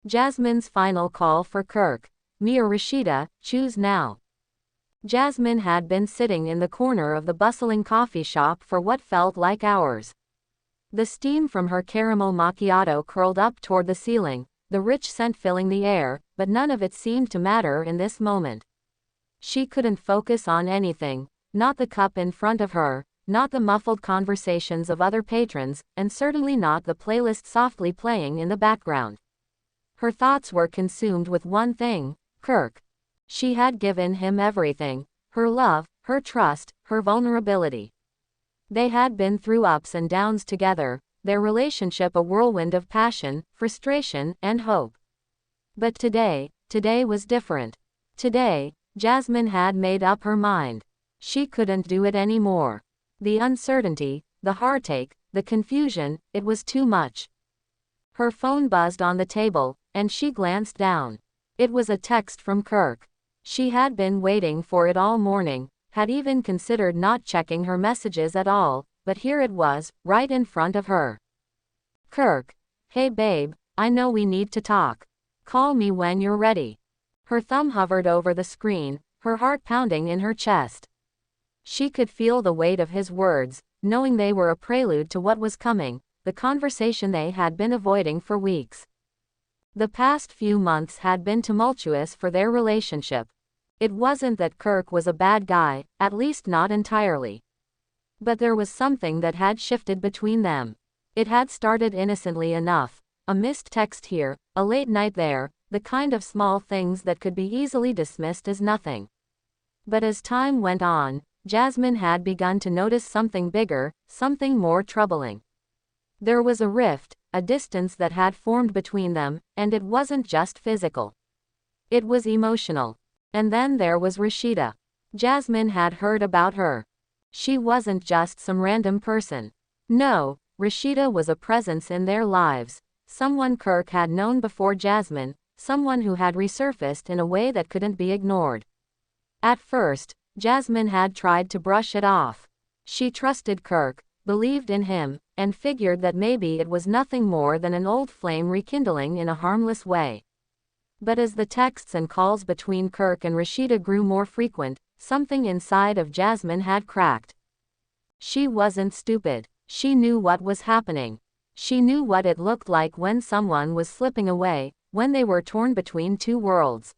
Jasmine's final call for Kirk. Me or Rasheeda, choose now. Jasmine had been sitting in the corner of the bustling coffee shop for what felt like hours. The steam from her caramel macchiato curled up toward the ceiling, the rich scent filling the air, but none of it seemed to matter in this moment. She couldn't focus on anything, not the cup in front of her, not the muffled conversations of other patrons, and certainly not the playlist softly playing in the background. Her thoughts were consumed with one thing: Kirk. She had given him everything: her love, her trust, her vulnerability. They had been through ups and downs together, their relationship a whirlwind of passion, frustration, and hope. But today was different. Today, Jasmine had made up her mind. She couldn't do it anymore. The uncertainty, the heartache, the confusion, it was too much. Her phone buzzed on the table, and she glanced down. It was a text from Kirk. She had been waiting for it all morning, had even considered not checking her messages at all, but here it was, right in front of her. Kirk. Hey babe, I know we need to talk. Call me when you're ready. Her thumb hovered over the screen, her heart pounding in her chest. She could feel the weight of his words, knowing they were a prelude to what was coming, the conversation they had been avoiding for weeks. The past few months had been tumultuous for their relationship. It wasn't that Kirk was a bad guy, at least not entirely. But there was something that had shifted between them. It had started innocently enough, a missed text here, a late night there, the kind of small things that could be easily dismissed as nothing. But as time went on, Jasmine had begun to notice something bigger, something more troubling. There was a rift, a distance that had formed between them, and it wasn't just physical. It was emotional. And then there was Rasheeda. Jasmine had heard about her. She wasn't just some random person. No, Rasheeda was a presence in their lives, someone Kirk had known before Jasmine, someone who had resurfaced in a way that couldn't be ignored. At first, Jasmine had tried to brush it off. She trusted Kirk, believed in him, and figured that maybe it was nothing more than an old flame rekindling in a harmless way. But as the texts and calls between Kirk and Rasheeda grew more frequent, something inside of Jasmine had cracked. She wasn't stupid. She knew what was happening. She knew what it looked like when someone was slipping away, when they were torn between two worlds.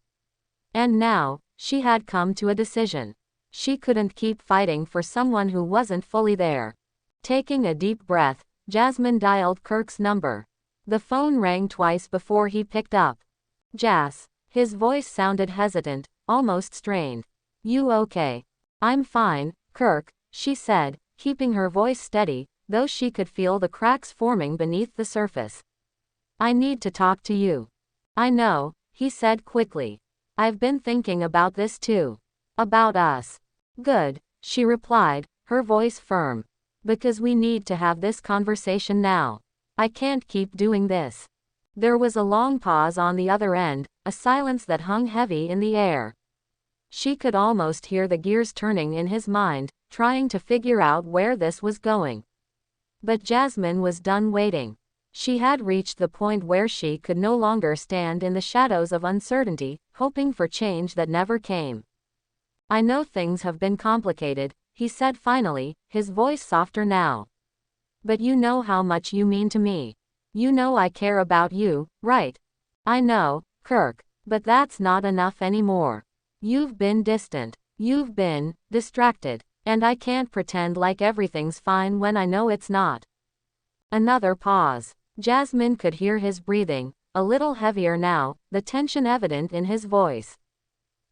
And now, she had come to a decision. She couldn't keep fighting for someone who wasn't fully there. Taking a deep breath, Jasmine dialed Kirk's number. The phone rang twice before he picked up. Jas. His voice sounded hesitant, almost strained. You okay? I'm fine, Kirk, she said, keeping her voice steady, though she could feel the cracks forming beneath the surface. I need to talk to you. I know, he said quickly. I've been thinking about this too. About us. Good, she replied, her voice firm. Because we need to have this conversation now. I can't keep doing this. There was a long pause on the other end, a silence that hung heavy in the air. She could almost hear the gears turning in his mind, trying to figure out where this was going. But Jasmine was done waiting. She had reached the point where she could no longer stand in the shadows of uncertainty, hoping for change that never came. I know things have been complicated, he said finally, his voice softer now. But you know how much you mean to me. You know I care about you, right? I know, Kirk, but that's not enough anymore. You've been distant. You've been distracted. And I can't pretend like everything's fine when I know it's not. Another pause. Jasmine could hear his breathing, a little heavier now, the tension evident in his voice.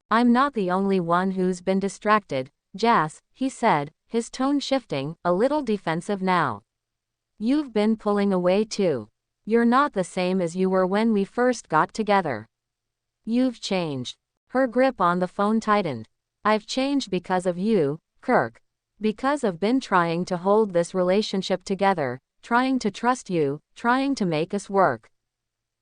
I'm not the only one who's been distracted, Jas, he said, his tone shifting, a little defensive now. You've been pulling away too. You're not the same as you were when we first got together. You've changed. Her grip on the phone tightened. I've changed because of you, Kirk. Because I've been trying to hold this relationship together, trying to trust you, trying to make us work.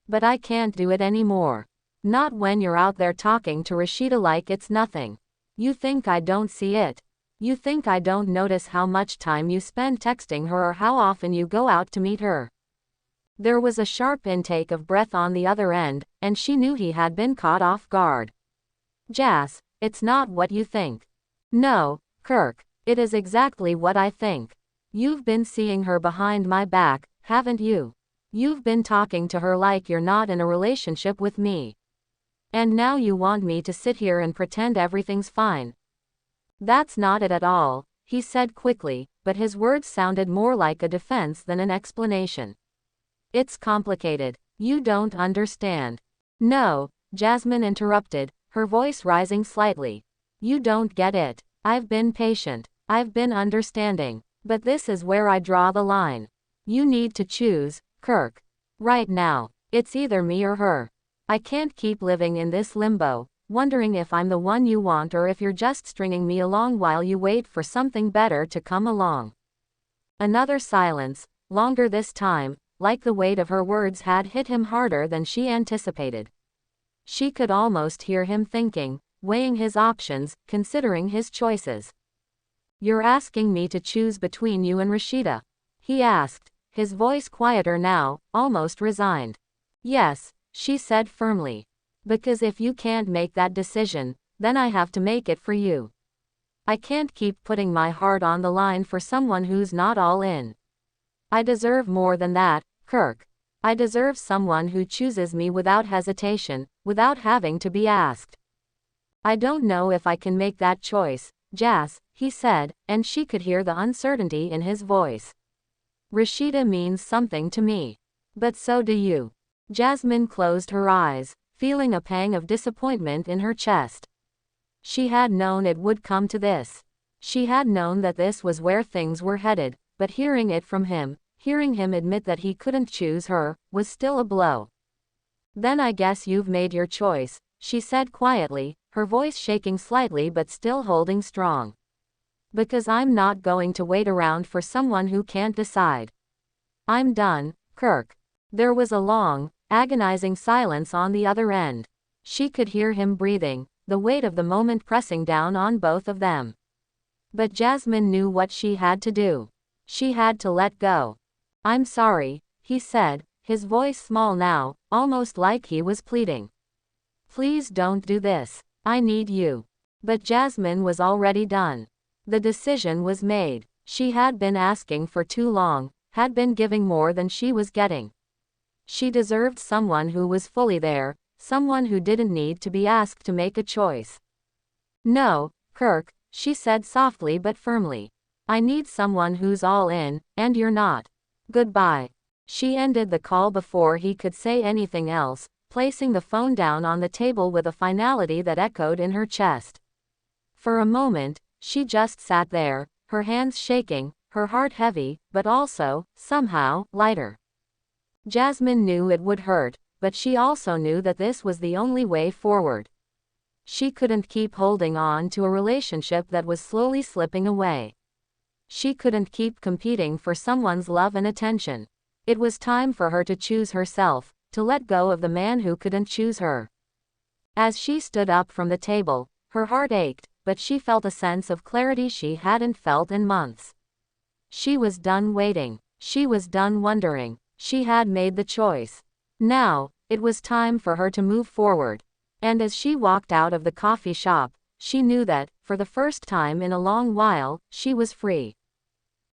But I can't do it anymore. Not when you're out there talking to Rasheeda like it's nothing. You think I don't see it. You think I don't notice how much time you spend texting her or how often you go out to meet her. There was a sharp intake of breath on the other end, and she knew he had been caught off guard. Jas, it's not what you think. No, Kirk, it is exactly what I think. You've been seeing her behind my back, haven't you? You've been talking to her like you're not in a relationship with me. And now you want me to sit here and pretend everything's fine. That's not it at all, he said quickly, but his words sounded more like a defense than an explanation. It's complicated. You don't understand. No, Jasmine interrupted, her voice rising slightly. You don't get it. I've been patient. I've been understanding. But this is where I draw the line. You need to choose, Kirk. Right now. It's either me or her. I can't keep living in this limbo, wondering if I'm the one you want or if you're just stringing me along while you wait for something better to come along. Another silence, longer this time, like the weight of her words had hit him harder than she anticipated. She could almost hear him thinking, weighing his options, considering his choices. You're asking me to choose between you and Rasheeda? He asked, his voice quieter now, almost resigned. Yes, she said firmly. Because if you can't make that decision, then I have to make it for you. I can't keep putting my heart on the line for someone who's not all in. I deserve more than that, Kirk. I deserve someone who chooses me without hesitation, without having to be asked. I don't know if I can make that choice, Jas, he said, and she could hear the uncertainty in his voice. Rasheeda means something to me. But so do you. Jasmine closed her eyes, feeling a pang of disappointment in her chest. She had known it would come to this. She had known that this was where things were headed, but hearing it from him, hearing him admit that he couldn't choose her, was still a blow. Then I guess you've made your choice, she said quietly, her voice shaking slightly but still holding strong. Because I'm not going to wait around for someone who can't decide. I'm done, Kirk. There was a long, agonizing silence on the other end. She could hear him breathing, the weight of the moment pressing down on both of them. But Jasmine knew what she had to do. She had to let go. I'm sorry, he said, his voice small now, almost like he was pleading. Please don't do this. I need you. But Jasmine was already done. The decision was made. She had been asking for too long, had been giving more than she was getting. She deserved someone who was fully there, someone who didn't need to be asked to make a choice. No, Kirk, she said softly but firmly. I need someone who's all in, and you're not. Goodbye. She ended the call before he could say anything else, placing the phone down on the table with a finality that echoed in her chest. For a moment, she just sat there, her hands shaking, her heart heavy, but also, somehow, lighter. Jasmine knew it would hurt, but she also knew that this was the only way forward. She couldn't keep holding on to a relationship that was slowly slipping away. She couldn't keep competing for someone's love and attention. It was time for her to choose herself, to let go of the man who couldn't choose her. As she stood up from the table, her heart ached, but she felt a sense of clarity she hadn't felt in months. She was done waiting. She was done wondering. She had made the choice. Now, it was time for her to move forward. And as she walked out of the coffee shop, she knew that, for the first time in a long while, she was free.